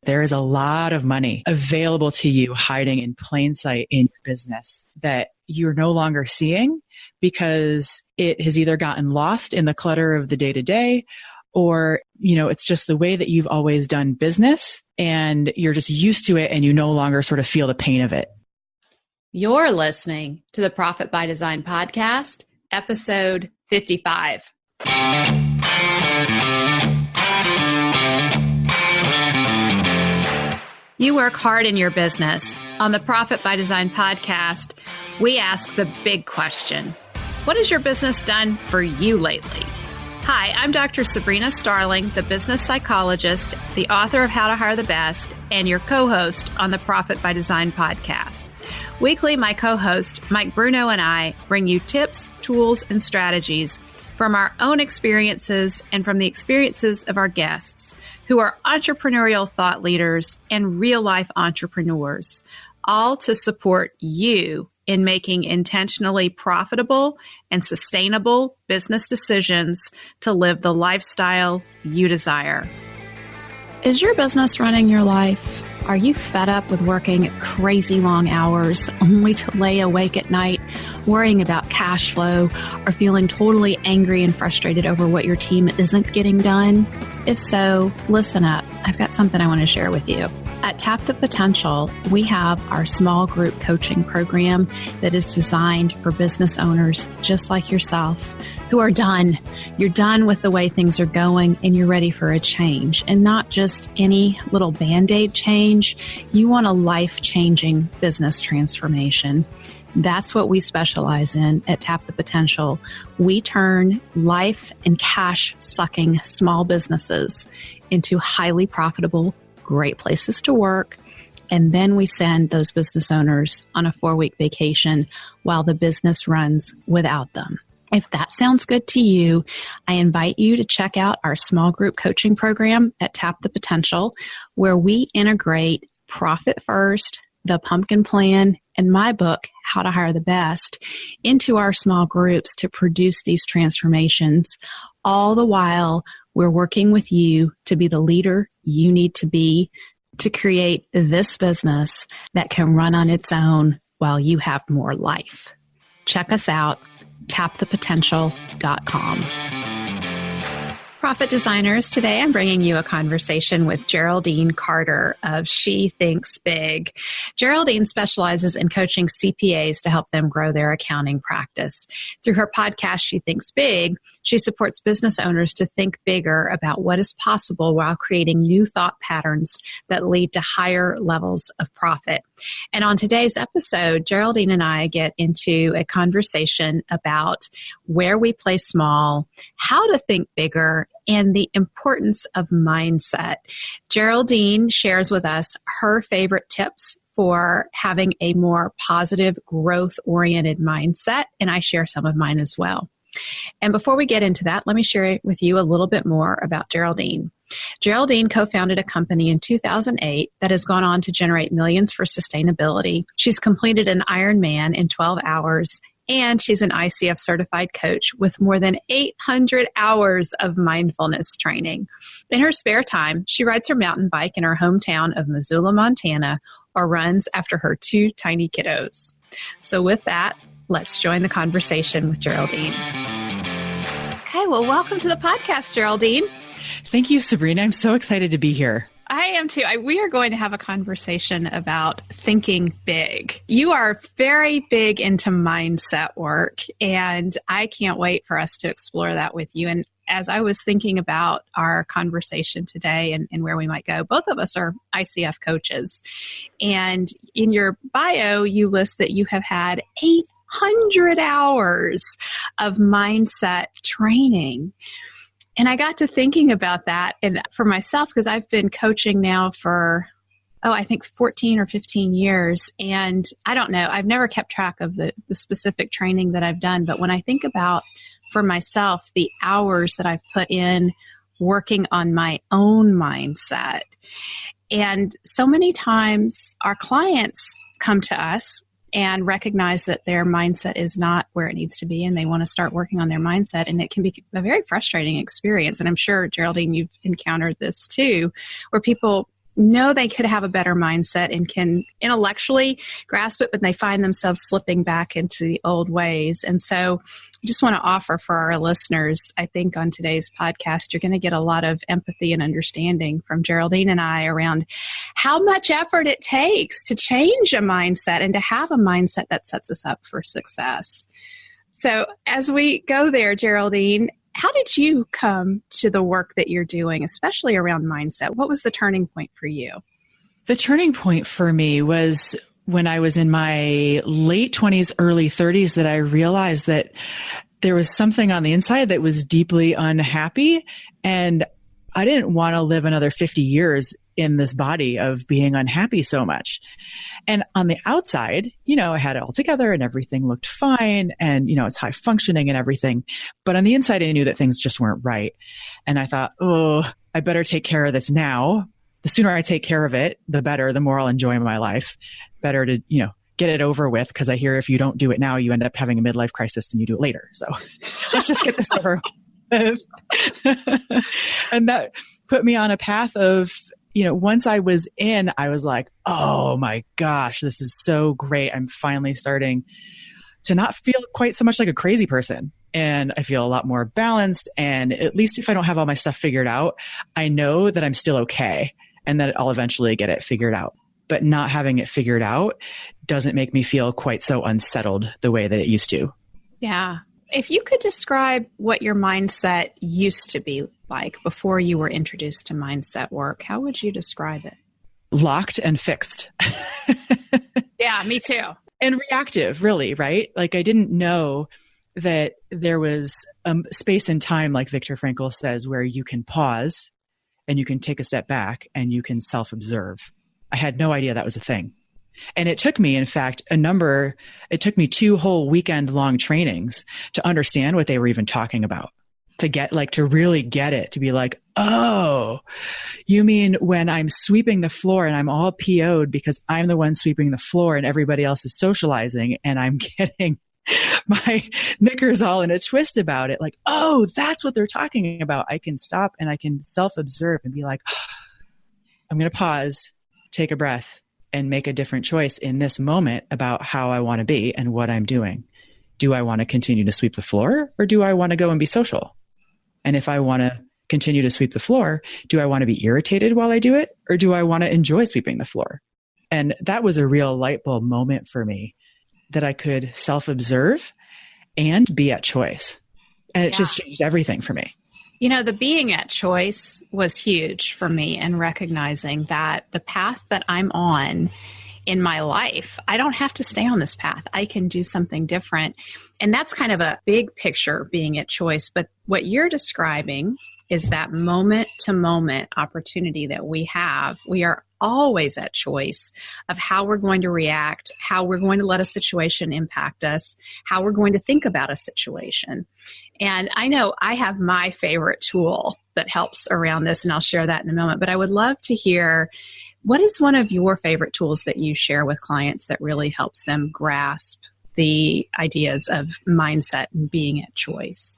There is a lot of money available to you hiding in plain sight in your business that you're no longer seeing because it has either gotten lost in the clutter of the day-to-day, or, it's just the way that you've always done business and you're just used to it and you no longer sort of feel the pain of it. You're listening to the Profit by Design podcast, episode 55. You work hard in your business. On the Profit by Design podcast, we ask the big question: what has your business done for you lately? Hi, I'm Dr. Sabrina Starling, the business psychologist, the author of How to Hire the Best, and your co-host on the Profit by Design podcast. Weekly, my co-host, Mike Bruno, and I bring you tips, tools, and strategies from our own experiences and from the experiences of our guests, who are entrepreneurial thought leaders and real-life entrepreneurs, all to support you in making intentionally profitable and sustainable business decisions to live the lifestyle you desire. Is your business running your life? Are you fed up with working crazy long hours only to lay awake at night worrying about cash flow, or feeling totally angry and frustrated over what your team isn't getting done? If so, listen up. I've got something I want to share with you. At Tap the Potential, we have our small group coaching program that is designed for business owners just like yourself who are done. You're done with the way things are going and you're ready for a change, and not just any little Band-Aid change. You want a life-changing business transformation. That's what we specialize in at Tap the Potential. We turn life and cash-sucking small businesses into highly profitable, great places to work, and then we send those business owners on a 4-week vacation while the business runs without them. If that sounds good to you, I invite you to check out our small group coaching program at Tap the Potential, where we integrate Profit First, the Pumpkin Plan, and my book, How to Hire the Best, into our small groups to produce these transformations. All the while, we're working with you to be the leader you need to be to create this business that can run on its own while you have more life. Check us out, tapthepotential.com. Profit Designers, today I'm bringing you a conversation with Geraldine Carter of She Thinks Big. Geraldine specializes in coaching CPAs to help them grow their accounting practice. Through her podcast, She Thinks Big, she supports business owners to think bigger about what is possible while creating new thought patterns that lead to higher levels of profit. And on today's episode, Geraldine and I get into a conversation about where we play small, how to think bigger, and the importance of mindset. Geraldine shares with us her favorite tips for having a more positive, growth-oriented mindset, and I share some of mine as well. And before we get into that, let me share with you a little bit more about Geraldine. Geraldine co-founded a company in 2008 that has gone on to generate millions for sustainability. She's completed an Ironman in 12 hours, and she's an ICF Certified Coach with more than 800 hours of mindfulness training. In her spare time, she rides her mountain bike in her hometown of Missoula, Montana, or runs after her 2 tiny kiddos. So with that, let's join the conversation with Geraldine. Okay, well, welcome to the podcast, Geraldine. Thank you, Sabrina. I'm so excited to be here. I am too. We are going to have a conversation about thinking big. You are very big into mindset work, and I can't wait for us to explore that with you. And as I was thinking about our conversation today and where we might go, both of us are ICF coaches. And in your bio, you list that you have had 800 hours of mindset training. And I got to thinking about that, and for myself, because I've been coaching now for, I think 14 or 15 years. And I don't know, I've never kept track of the specific training that I've done. But when I think about, for myself, the hours that I've put in working on my own mindset, and so many times our clients come to us and recognize that their mindset is not where it needs to be, and they want to start working on their mindset. And it can be a very frustrating experience. And I'm sure, Geraldine, you've encountered this too, where people know they could have a better mindset and can intellectually grasp it, but they find themselves slipping back into the old ways. And so I just want to offer for our listeners, I think on today's podcast, you're going to get a lot of empathy and understanding from Geraldine and I around how much effort it takes to change a mindset and to have a mindset that sets us up for success. So as we go there, Geraldine, how did you come to the work that you're doing, especially around mindset? What was the turning point for you? The turning point for me was when I was in my late 20s, early 30s, that I realized that there was something on the inside that was deeply unhappy. And I didn't want to live another 50 years in this body of being unhappy so much. And on the outside, I had it all together and everything looked fine and, it's high functioning and everything. But on the inside, I knew that things just weren't right. And I thought, I better take care of this now. The sooner I take care of it, the better, the more I'll enjoy my life. Better to, get it over with. Because I hear if you don't do it now, you end up having a midlife crisis and you do it later. So let's just get this over with. And that put me on a path of, once I was in, I was like, oh my gosh, this is so great. I'm finally starting to not feel quite so much like a crazy person. And I feel a lot more balanced. And at least if I don't have all my stuff figured out, I know that I'm still okay and that I'll eventually get it figured out. But not having it figured out doesn't make me feel quite so unsettled the way that it used to. Yeah. If you could describe what your mindset used to be like before you were introduced to mindset work, how would you describe it? Locked and fixed. Yeah, me too. And reactive, really, right? Like I didn't know that there was space and time, like Viktor Frankl says, where you can pause and you can take a step back and you can self-observe. I had no idea that was a thing. And it took me, in fact, it took me 2 whole weekend long trainings to understand what they were even talking about, to really get it, to be like, oh, you mean when I'm sweeping the floor and I'm all PO'd because I'm the one sweeping the floor and everybody else is socializing and I'm getting my knickers all in a twist about it. Like, oh, that's what they're talking about. I can stop and I can self-observe and be like, I'm going to pause, take a breath, and make a different choice in this moment about how I want to be and what I'm doing. Do I want to continue to sweep the floor or do I want to go and be social? And if I want to continue to sweep the floor, do I want to be irritated while I do it or do I want to enjoy sweeping the floor? And that was a real light bulb moment for me that I could self-observe and be at choice. And it just changed everything for me. The being at choice was huge for me and recognizing that the path that I'm on in my life, I don't have to stay on this path. I can do something different. And that's kind of a big picture, being at choice. But what you're describing is that moment to moment opportunity that we have. We are always at choice of how we're going to react, how we're going to let a situation impact us, how we're going to think about a situation. And I know I have my favorite tool that helps around this, and I'll share that in a moment. But I would love to hear, what is one of your favorite tools that you share with clients that really helps them grasp the ideas of mindset and being at choice?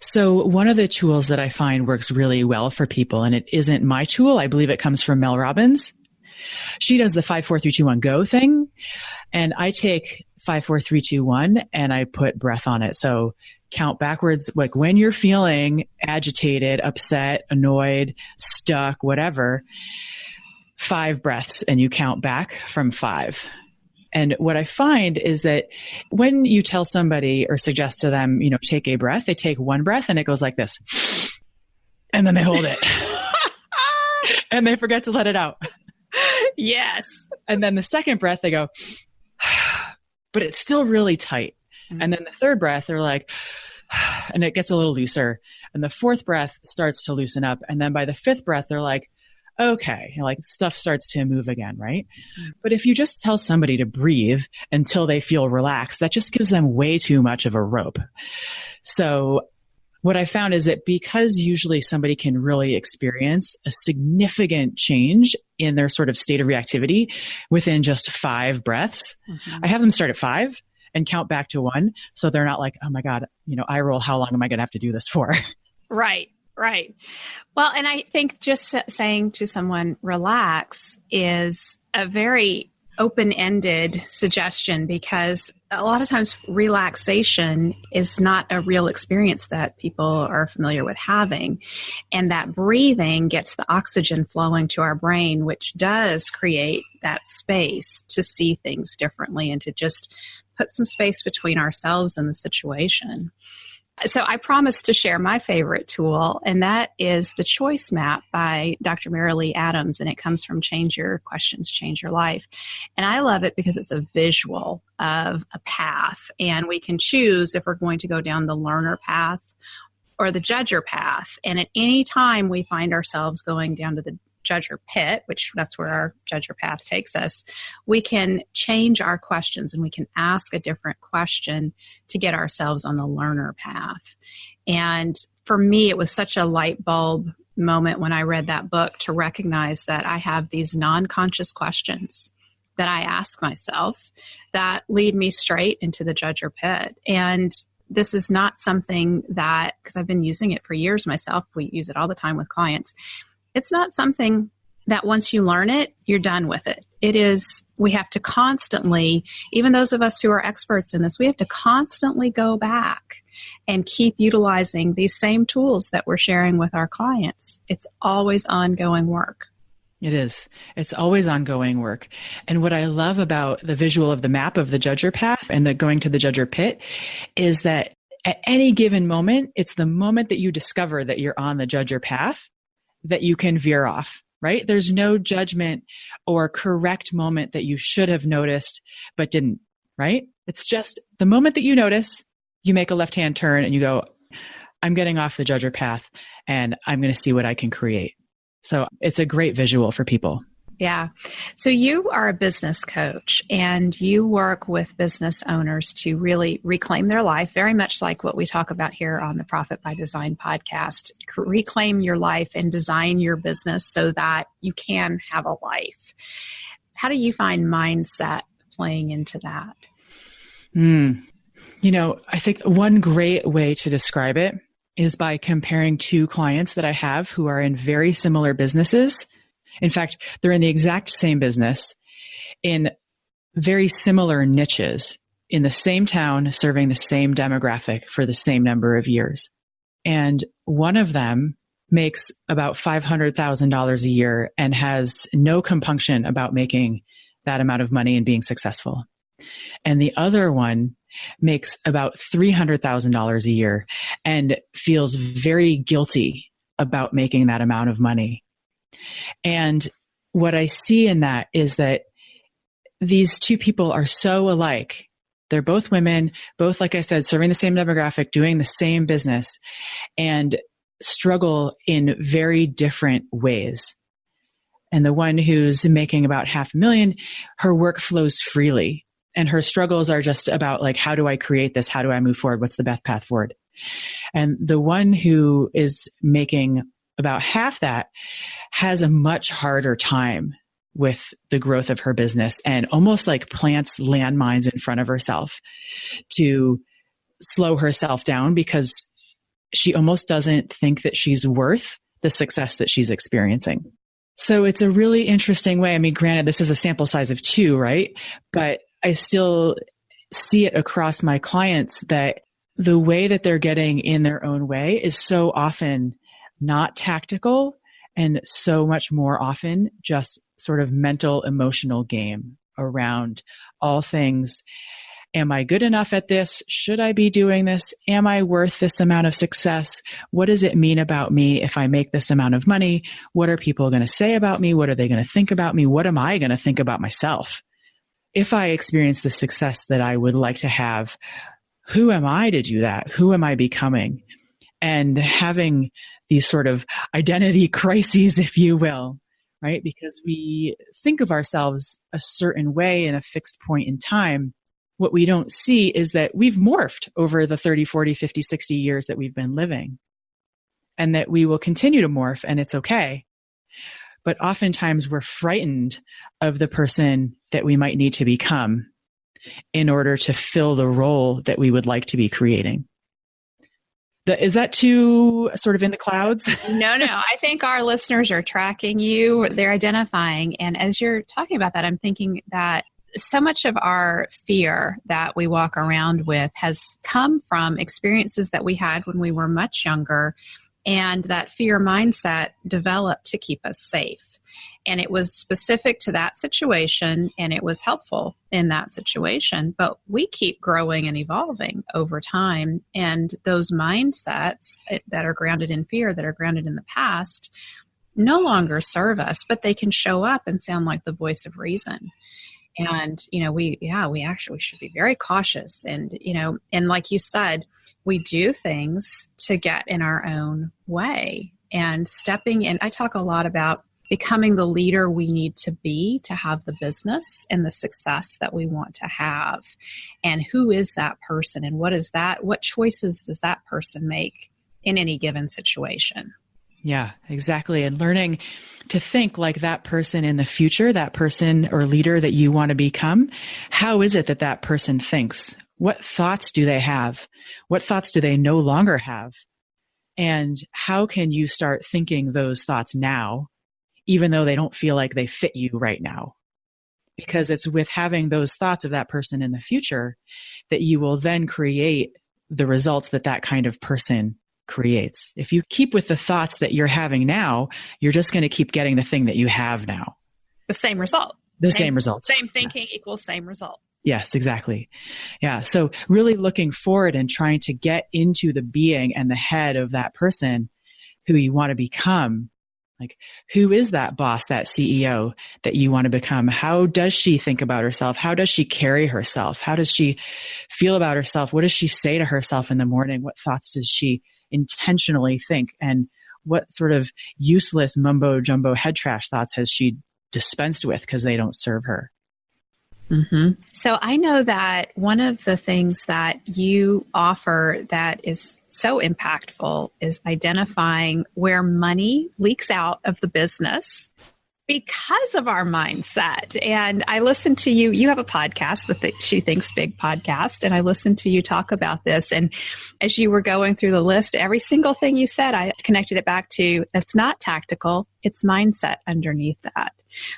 So one of the tools that I find works really well for people, and it isn't my tool, I believe it comes from Mel Robbins. She does the 5, 4, 3, 2, 1 go thing. And I take 5, 4, 3, 2, 1 and I put breath on it. So count backwards, like when you're feeling agitated, upset, annoyed, stuck, whatever, 5 breaths and you count back from 5. And what I find is that when you tell somebody or suggest to them, take a breath, they take 1 breath and it goes like this. And then they hold it. And they forget to let it out. Yes. And then the second breath, they go, but it's still really tight. Mm-hmm. And then the third breath, they're like, and it gets a little looser. And the fourth breath starts to loosen up. And then by the 5th breath, they're like, okay, stuff starts to move again, right? Mm-hmm. But if you just tell somebody to breathe until they feel relaxed, that just gives them way too much of a rope. So what I found is that because usually somebody can really experience a significant change in their sort of state of reactivity within just 5 breaths, mm-hmm. I have them start at 5 and count back to 1. So they're not like, oh my God, eye roll, how long am I going to have to do this for? Right. Right. Well, and I think just saying to someone, relax, is a very open-ended suggestion, because a lot of times relaxation is not a real experience that people are familiar with having. And that breathing gets the oxygen flowing to our brain, which does create that space to see things differently and to just put some space between ourselves and the situation. So I promised to share my favorite tool, and that is the Choice Map by Dr. Mary Lee Adams, and it comes from Change Your Questions, Change Your Life. And I love it because it's a visual of a path, and we can choose if we're going to go down the learner path or the judger path. And at any time we find ourselves going down to the judger pit, which that's where our judger path takes us, we can change our questions and we can ask a different question to get ourselves on the learner path. And for me, it was such a light bulb moment when I read that book to recognize that I have these non-conscious questions that I ask myself that lead me straight into the judger pit. And this is not something that, because I've been using it for years myself, we use it all the time with clients. It's not something that once you learn it, you're done with it. It is, we have to constantly, even those of us who are experts in this, we have to constantly go back and keep utilizing these same tools that we're sharing with our clients. It's always ongoing work. It is. It's always ongoing work. And what I love about the visual of the map of the judger path and the going to the judger pit is that at any given moment, it's the moment that you discover that you're on the judger path that you can veer off, right? There's no judgment or correct moment that you should have noticed but didn't, right? It's just the moment that you notice, you make a left-hand turn and you go, I'm getting off the judger path and I'm going to see what I can create. So it's a great visual for people. Yeah. So you are a business coach and you work with business owners to really reclaim their life, very much like what we talk about here on the Profit by Design podcast. Reclaim your life and design your business so that you can have a life. How do you find mindset playing into that? I think one great way to describe it is by comparing two clients that I have who are in very similar businesses. In fact, they're in the exact same business in very similar niches in the same town, serving the same demographic for the same number of years. And one of them makes about $500,000 a year and has no compunction about making that amount of money and being successful. And the other one makes about $300,000 a year and feels very guilty about making that amount of money. And what I see in that is that these two people are so alike. They're both women, both, like I said, serving the same demographic, doing the same business, and struggle in very different ways. And the one who's making about $500,000, her work flows freely. And her struggles are just about like, how do I create this? How do I move forward? What's the best path forward? And the one who is making about half that has a much harder time with the growth of her business and almost like plants landmines in front of herself to slow herself down because she almost doesn't think that she's worth the success that she's experiencing. So it's a really interesting way. I mean, granted, this is a sample size of 2, right? But I still see it across my clients that the way that they're getting in their own way is so often not tactical and so much more often just sort of mental, emotional game around all things. Am I good enough at this? Should I be doing this? Am I worth this amount of success? What does it mean about me if I make this amount of money? What are people going to say about me? What are they going to think about me? What am I going to think about myself? If I experience the success that I would like to have, who am I to do that? Who am I becoming? And having these sort of identity crises, if you will, right? Because we think of ourselves a certain way in a fixed point in time. What we don't see is that we've morphed over the 30, 40, 50, 60 years that we've been living, and that we will continue to morph, and it's okay. But oftentimes we're frightened of the person that we might need to become in order to fill the role that we would like to be creating. Is that too sort of in the clouds? No. I think our listeners are tracking you. They're identifying. And as you're talking about that, I'm thinking that so much of our fear that we walk around with has come from experiences that we had when we were much younger. And that fear mindset developed to keep us safe. And it was specific to that situation, and it was helpful in that situation. But we keep growing and evolving over time. And those mindsets that are grounded in fear, that are grounded in the past, no longer serve us, but they can show up and sound like the voice of reason. And, we actually should be very cautious. And, and like you said, we do things to get in our own way and stepping in. I talk a lot about becoming the leader we need to be to have the business and the success that we want to have. And who is that person? And what choices does that person make in any given situation? Yeah, exactly. And learning to think like that person in the future, that person or leader that you want to become. How is it that that person thinks? What thoughts do they have? What thoughts do they no longer have? And how can you start thinking those thoughts now, even though they don't feel like they fit you right now? Because it's with having those thoughts of that person in the future that you will then create the results that that kind of person creates. If you keep with the thoughts that you're having now, you're just going to keep getting the thing that you have now. The same result. Same result. Same thinking equals same result. Yes, exactly. Yeah. So really looking forward and trying to get into the being and the head of that person who you want to become. Like, who is that boss, that CEO that you want to become? How does she think about herself? How does she carry herself? How does she feel about herself? What does she say to herself in the morning? What thoughts does she intentionally think? And what sort of useless mumbo jumbo head trash thoughts has she dispensed with because they don't serve her? Mm-hmm. So I know that one of the things that you offer that is so impactful is identifying where money leaks out of the business because of our mindset. And I listened to you. You have a podcast, She Thinks Big podcast, and I listened to you talk about this. And as you were going through the list, every single thing you said, I connected it back to that's not tactical. It's mindset underneath that.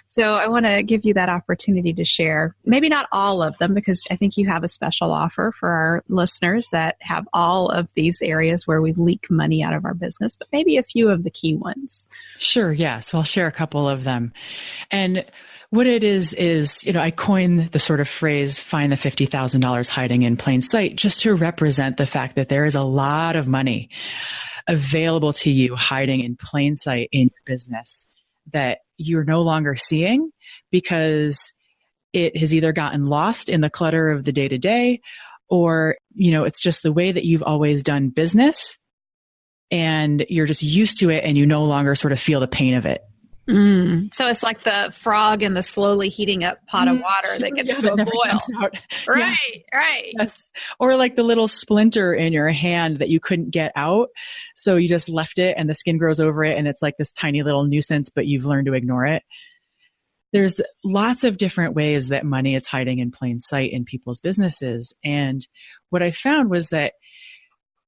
So I want to give you that opportunity to share, maybe not all of them, because I think you have a special offer for our listeners that have all of these areas where we leak money out of our business, but maybe a few of the key ones. Sure. Yeah. So I'll share a couple of them. And what it is, I coined the sort of phrase, find the $50,000 hiding in plain sight, just to represent the fact that there is a lot of money available to you hiding in plain sight in your business that you're no longer seeing because it has either gotten lost in the clutter of the day to day, or, it's just the way that you've always done business and you're just used to it and you no longer sort of feel the pain of it. So it's like the frog in the slowly heating up pot of water that gets to a boil. Right, right. Yes. Or like the little splinter in your hand that you couldn't get out. So you just left it and the skin grows over it and it's like this tiny little nuisance, but you've learned to ignore it. There's lots of different ways that money is hiding in plain sight in people's businesses. And what I found was that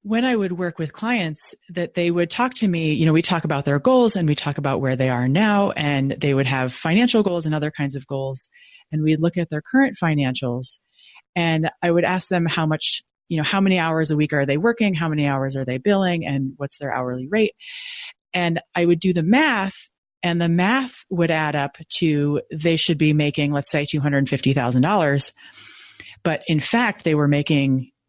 when I would work with clients, that they would talk to me, we talk about their goals and we talk about where they are now, and they would have financial goals and other kinds of goals. And we'd look at their current financials and I would ask them how much, how many hours a week are they working? How many hours are they billing? And what's their hourly rate? And I would do the math, and the math would add up to they should be making, let's say, $250,000. But in fact,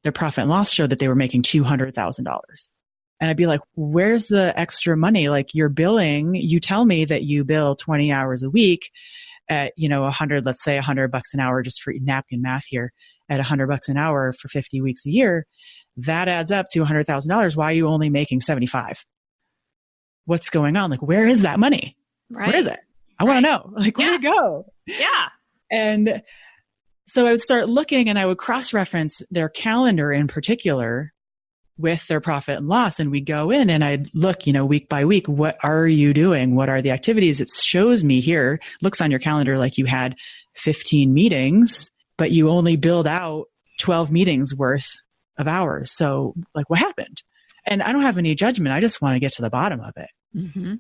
their profit and loss showed that they were making $200,000. And I'd be like, where's the extra money? Like, you're billing, you tell me that you bill 20 hours a week at, let's say $100 an hour, just for napkin math here, at $100 an hour for 50 weeks a year. That adds up to $100,000. Why are you only making 75? What's going on? Like, where is that money? Right. Where is it? I want to know. Like, where'd it go? Yeah. And so I would start looking and I would cross-reference their calendar in particular with their profit and loss. And we go in and I'd look, week by week, what are you doing? What are the activities? It shows me here, looks on your calendar like you had 15 meetings, but you only billed out 12 meetings worth of hours. So like, what happened? And I don't have any judgment. I just want to get to the bottom of it. Mm-hmm.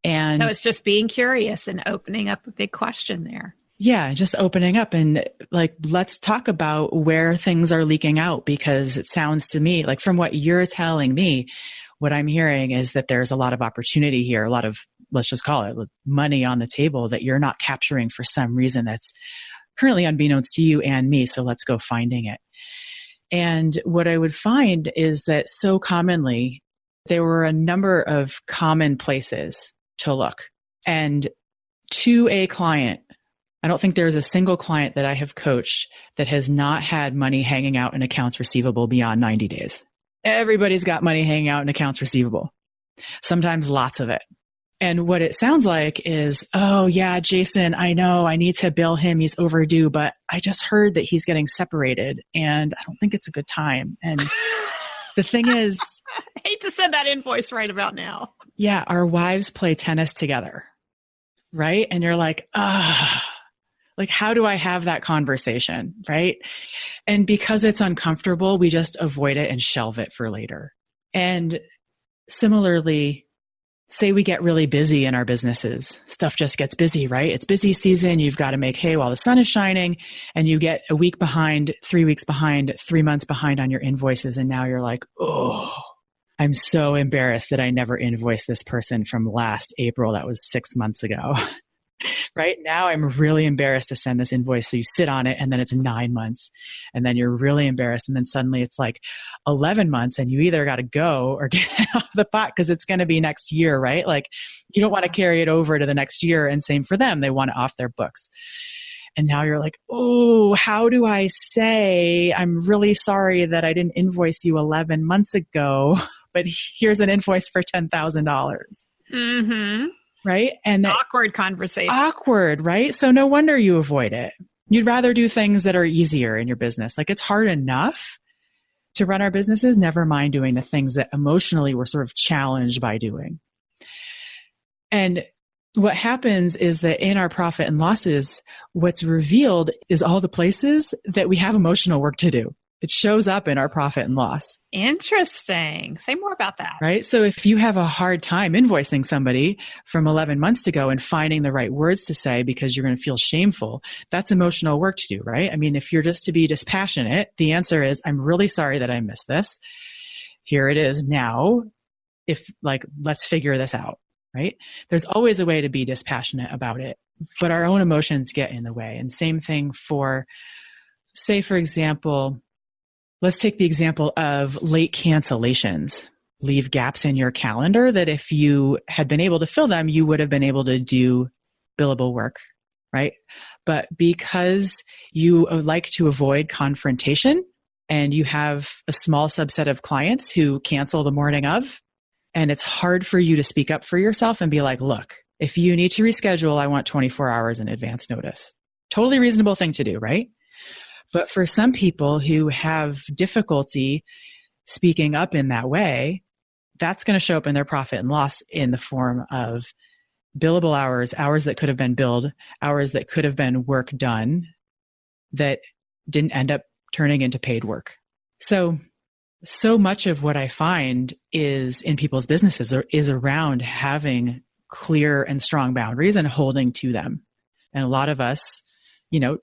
And so it's just being curious and opening up a big question there. Yeah, just opening up and like, let's talk about where things are leaking out, because it sounds to me like from what you're telling me, what I'm hearing is that there's a lot of opportunity here, a lot of, let's just call it money on the table that you're not capturing for some reason that's currently unbeknownst to you and me. So let's go finding it. And what I would find is that so commonly there were a number of common places to look. And to a client, I don't think there's a single client that I have coached that has not had money hanging out in accounts receivable beyond 90 days. Everybody's got money hanging out in accounts receivable, sometimes lots of it. And what it sounds like is, oh yeah, Jason, I know I need to bill him. He's overdue, but I just heard that he's getting separated and I don't think it's a good time. And the thing is, I hate to send that invoice right about now. Yeah. Our wives play tennis together. Right. And you're like, like, how do I have that conversation? Right. And because it's uncomfortable, we just avoid it and shelve it for later. And similarly, say we get really busy in our businesses, stuff just gets busy, right? It's busy season. You've got to make hay while the sun is shining, and you get a week behind, 3 weeks behind, 3 months behind on your invoices. And now you're like, oh, I'm so embarrassed that I never invoiced this person from last April. That was 6 months ago. Right now, I'm really embarrassed to send this invoice. So you sit on it and then it's 9 months and then you're really embarrassed. And then suddenly it's like 11 months and you either got to go or get off the pot because it's going to be next year, right? Like you don't want to carry it over to the next year, and same for them. They want it off their books. And now you're like, oh, how do I say, I'm really sorry that I didn't invoice you 11 months ago, but here's an invoice for $10,000. Mm-hmm. Right? And awkward conversation. Awkward, right? So no wonder you avoid it. You'd rather do things that are easier in your business. Like it's hard enough to run our businesses, never mind doing the things that emotionally we're sort of challenged by doing. And what happens is that in our profit and losses, what's revealed is all the places that we have emotional work to do. It shows up in our profit and loss. Interesting. Say more about that. Right? So if you have a hard time invoicing somebody from 11 months ago and finding the right words to say because you're going to feel shameful, that's emotional work to do, right? I mean, if you're just to be dispassionate, the answer is, I'm really sorry that I missed this. Here it is now. Let's figure this out, right? There's always a way to be dispassionate about it, but our own emotions get in the way. And same thing for, say, for example, let's take the example of late cancellations. Leave gaps in your calendar that if you had been able to fill them, you would have been able to do billable work, right? But because you like to avoid confrontation and you have a small subset of clients who cancel the morning of, and it's hard for you to speak up for yourself and be like, look, if you need to reschedule, I want 24 hours in advance notice. Totally reasonable thing to do, right? But for some people who have difficulty speaking up in that way, that's going to show up in their profit and loss in the form of billable hours, hours that could have been billed, hours that could have been work done that didn't end up turning into paid work. So much of what I find is in people's businesses is around having clear and strong boundaries and holding to them. And a lot of us,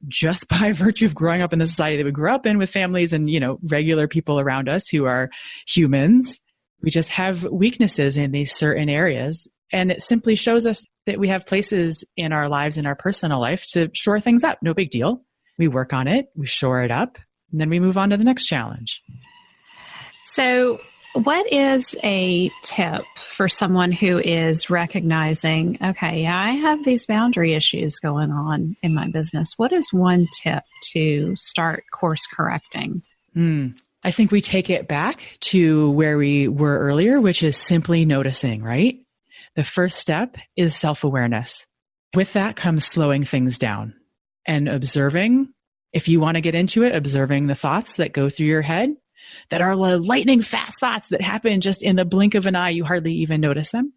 just by virtue of growing up in the society that we grew up in with families and, regular people around us who are humans, we just have weaknesses in these certain areas. And it simply shows us that we have places in our lives, in our personal life, to shore things up. No big deal. We work on it, we shore it up, and then we move on to the next challenge. So what is a tip for someone who is recognizing, okay, yeah, I have these boundary issues going on in my business. What is one tip to start course correcting? I think we take it back to where we were earlier, which is simply noticing, right? The first step is self-awareness. With that comes slowing things down and observing. If you want to get into it, observing the thoughts that go through your head that are lightning fast thoughts that happen just in the blink of an eye. You hardly even notice them.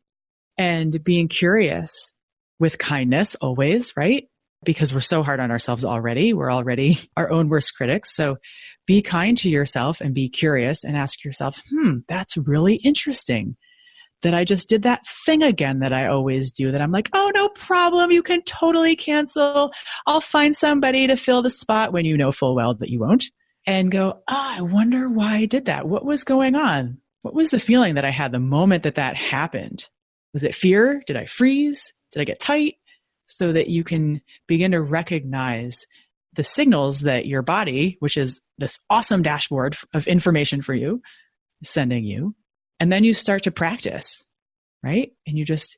And being curious with kindness always, right? because we're so hard on ourselves already. We're already our own worst critics. So be kind to yourself and be curious and ask yourself, that's really interesting that I just did that thing again that I always do, that I'm like, oh, no problem. You can totally cancel. I'll find somebody to fill the spot, when you know full well that you won't. And go, I wonder why I did that. What was going on? What was the feeling that I had the moment that that happened? Was it fear? Did I freeze? Did I get tight? So that you can begin to recognize the signals that your body, which is this awesome dashboard of information for you, is sending you. And then you start to practice, right? And you just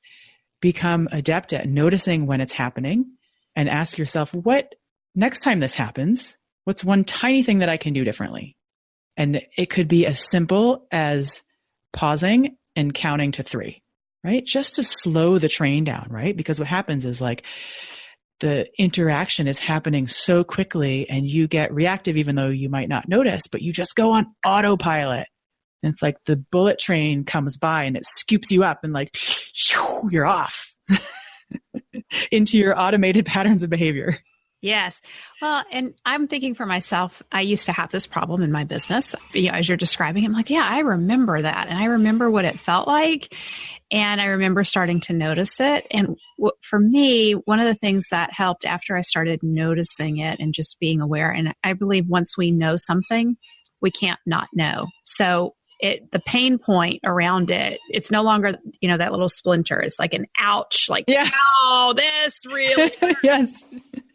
become adept at noticing when it's happening and ask yourself, what next time this happens, what's one tiny thing that I can do differently? And it could be as simple as pausing and counting to 3, right? Just to slow the train down, right? Because what happens is like the interaction is happening so quickly and you get reactive, even though you might not notice, but you just go on autopilot. And it's like the bullet train comes by and it scoops you up and like, you're off into your automated patterns of behavior. Yes. Well, and I'm thinking for myself, I used to have this problem in my business. As you're describing, I'm like, yeah, I remember that. And I remember what it felt like. And I remember starting to notice it. And for me, one of the things that helped after I started noticing it and just being aware, and I believe once we know something, we can't not know. So the pain point around it, it's no longer, that little splinter. It's like an ouch, like, oh, this really hurts. Yes.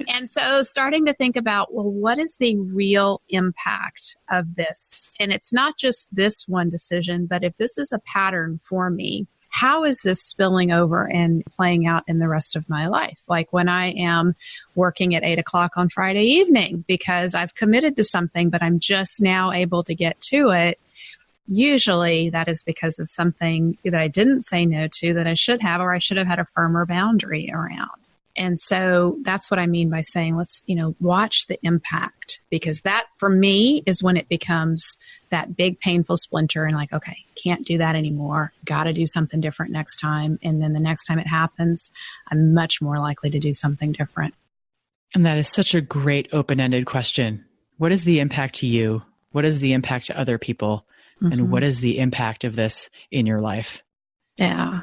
And so starting to think about, well, what is the real impact of this? And it's not just this one decision, but if this is a pattern for me, how is this spilling over and playing out in the rest of my life? Like when I am working at 8:00 on Friday evening because I've committed to something, but I'm just now able to get to it. Usually that is because of something that I didn't say no to that I should have, or I should have had a firmer boundary around. And so that's what I mean by saying, let's, watch the impact, because that for me is when it becomes that big painful splinter and like, okay, can't do that anymore. Got to do something different next time. And then the next time it happens, I'm much more likely to do something different. And that is such a great open-ended question. What is the impact to you? What is the impact to other people? Mm-hmm. And what is the impact of this in your life? Yeah.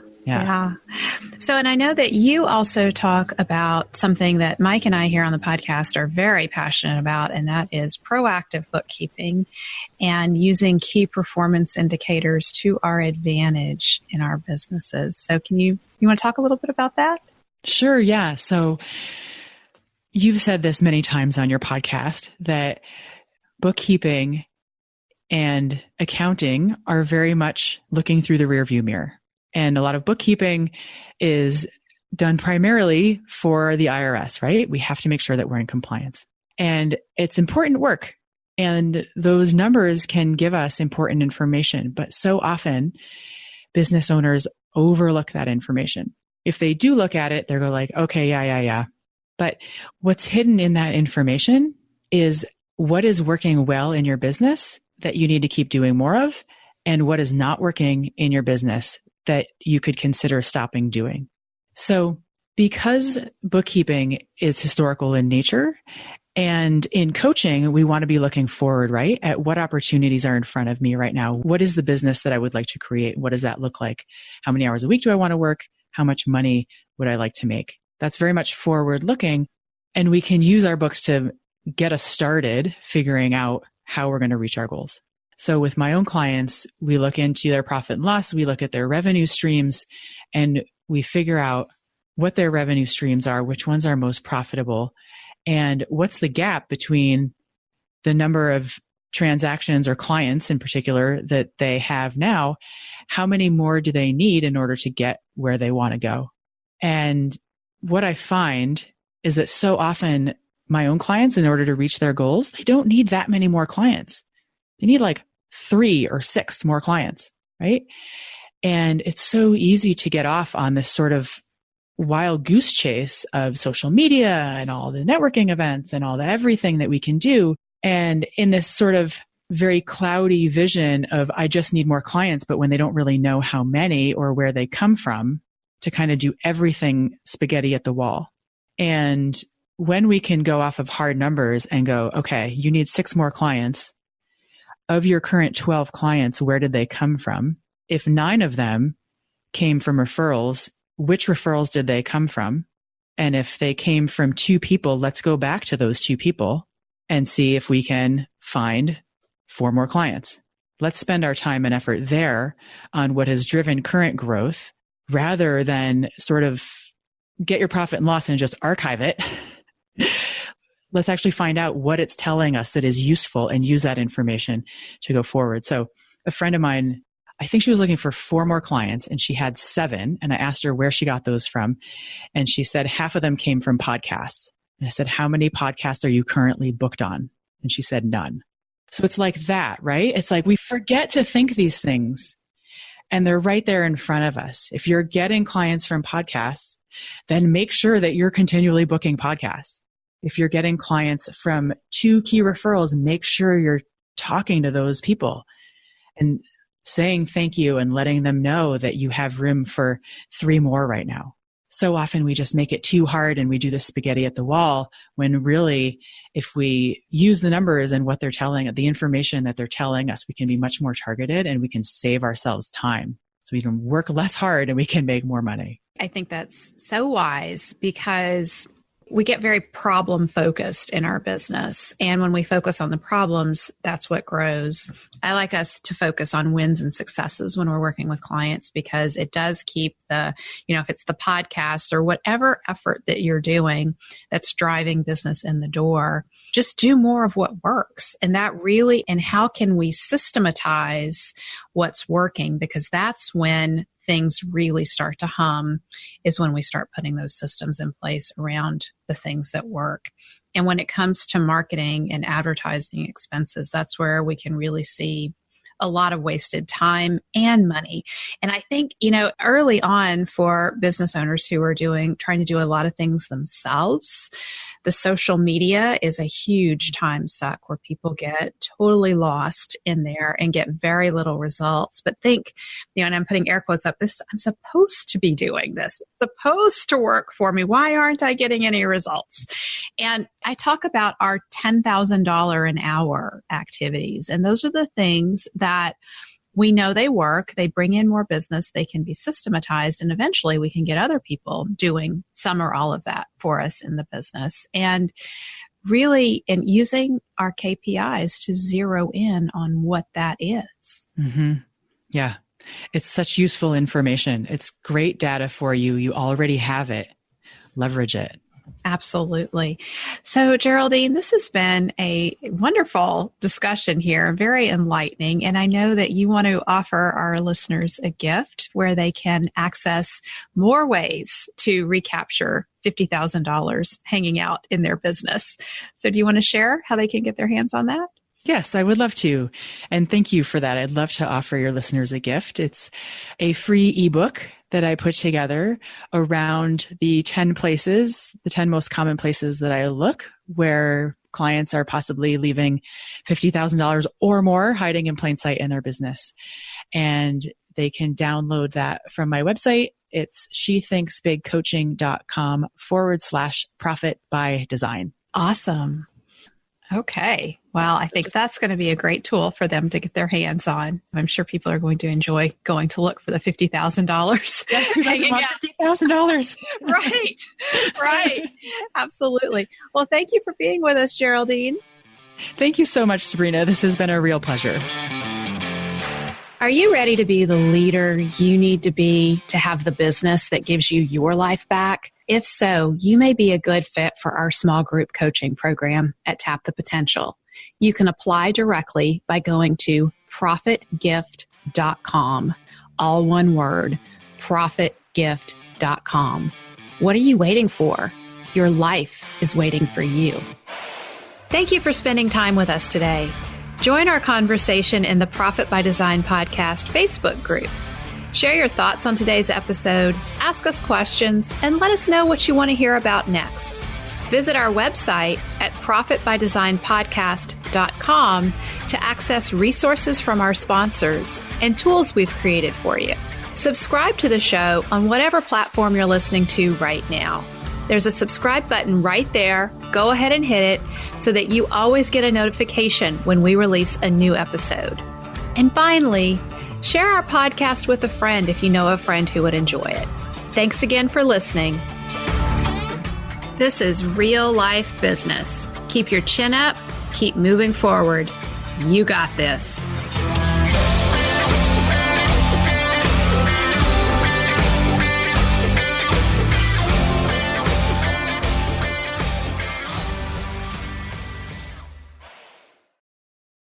So, and I know that you also talk about something that Mike and I here on the podcast are very passionate about, and that is proactive bookkeeping and using key performance indicators to our advantage in our businesses. So you want to talk a little bit about that? Sure. Yeah. So you've said this many times on your podcast that bookkeeping and accounting are very much looking through the rearview mirror. And a lot of bookkeeping is done primarily for the IRS, right? We have to make sure that we're in compliance. And it's important work. And those numbers can give us important information. But so often, business owners overlook that information. If they do look at it, they're go like, okay, yeah. But what's hidden in that information is what is working well in your business that you need to keep doing more of, and what is not working in your business that you could consider stopping doing. So because bookkeeping is historical in nature, and in coaching, we want to be looking forward, right? At what opportunities are in front of me right now? What is the business that I would like to create? What does that look like? How many hours a week do I want to work? How much money would I like to make? That's very much forward looking. And we can use our books to get us started figuring out how we're going to reach our goals. So with my own clients, we look into their profit and loss, we look at their revenue streams, and we figure out what their revenue streams are, which ones are most profitable, and what's the gap between the number of transactions or clients in particular that they have now. How many more do they need in order to get where they want to go? And what I find is that so often my own clients, in order to reach their goals, they don't need that many more clients. They need like 3 or 6 more clients, right? And it's so easy to get off on this sort of wild goose chase of social media and all the networking events and all the everything that we can do. And in this sort of very cloudy vision of, I just need more clients, but when they don't really know how many or where they come from, to kind of do everything spaghetti at the wall. And when we can go off of hard numbers and go, okay, you need 6 more clients. Of your current 12 clients, where did they come from? If 9 of them came from referrals, which referrals did they come from? And if they came from 2 people, let's go back to those 2 people and see if we can find 4 more clients. Let's spend our time and effort there on what has driven current growth rather than sort of get your profit and loss and just archive it. Let's actually find out what it's telling us that is useful and use that information to go forward. So a friend of mine, I think she was looking for 4 more clients and she had 7. And I asked her where she got those from. And she said half of them came from podcasts. And I said, how many podcasts are you currently booked on? And she said, none. So it's like that, right? It's like we forget to think these things and they're right there in front of us. If you're getting clients from podcasts, then make sure that you're continually booking podcasts. If you're getting clients from 2 key referrals, make sure you're talking to those people and saying thank you and letting them know that you have room for 3 more right now. So often we just make it too hard and we do the spaghetti at the wall when really, if we use the numbers and what they're telling, the information that they're telling us, we can be much more targeted and we can save ourselves time. So we can work less hard and we can make more money. I think that's so wise because we get very problem focused in our business. And when we focus on the problems, that's what grows. I like us to focus on wins and successes when we're working with clients because it does keep the, if it's the podcast or whatever effort that you're doing that's driving business in the door, just do more of what works. And how can we systematize what's working? Because that's when things really start to hum, is when we start putting those systems in place around the things that work. And when it comes to marketing and advertising expenses, that's where we can really see a lot of wasted time and money. And I think, early on for business owners who are trying to do a lot of things themselves, the social media is a huge time suck where people get totally lost in there and get very little results. But think, and I'm putting air quotes up, I'm supposed to be doing this. It's supposed to work for me. Why aren't I getting any results? And I talk about our $10,000 an hour activities. And those are the things that we know they work, they bring in more business, they can be systematized, and eventually we can get other people doing some or all of that for us in the business. And really, in using our KPIs to zero in on what that is. Mm-hmm. Yeah. It's such useful information. It's great data for you. You already have it. Leverage it. Absolutely. So, Geraldine, this has been a wonderful discussion here, very enlightening. And I know that you want to offer our listeners a gift where they can access more ways to recapture $50,000 hanging out in their business. So do you want to share how they can get their hands on that? Yes, I would love to. And thank you for that. I'd love to offer your listeners a gift. It's a free ebook that I put together around the 10 most common places that I look where clients are possibly leaving $50,000 or more hiding in plain sight in their business. And they can download that from my website. It's shethinksbigcoaching.com/profit by design. Awesome. Okay. Well, I think that's going to be a great tool for them to get their hands on. I'm sure people are going to enjoy going to look for the $50,000. Yes, who doesn't want $50,000? Right. Absolutely. Well, thank you for being with us, Geraldine. Thank you so much, Sabrina. This has been a real pleasure. Are you ready to be the leader you need to be to have the business that gives you your life back? If so, you may be a good fit for our small group coaching program at Tap the Potential. You can apply directly by going to profitgift.com. All one word, profitgift.com. What are you waiting for? Your life is waiting for you. Thank you for spending time with us today. Join our conversation in the Profit by Design podcast Facebook group. Share your thoughts on today's episode, ask us questions, and let us know what you want to hear about next. Visit our website at profitbydesignpodcast.com to access resources from our sponsors and tools we've created for you. Subscribe to the show on whatever platform you're listening to right now. There's a subscribe button right there. Go ahead and hit it so that you always get a notification when we release a new episode. And finally, share our podcast with a friend if you know a friend who would enjoy it. Thanks again for listening. This is real life business. Keep your chin up. Keep moving forward. You got this.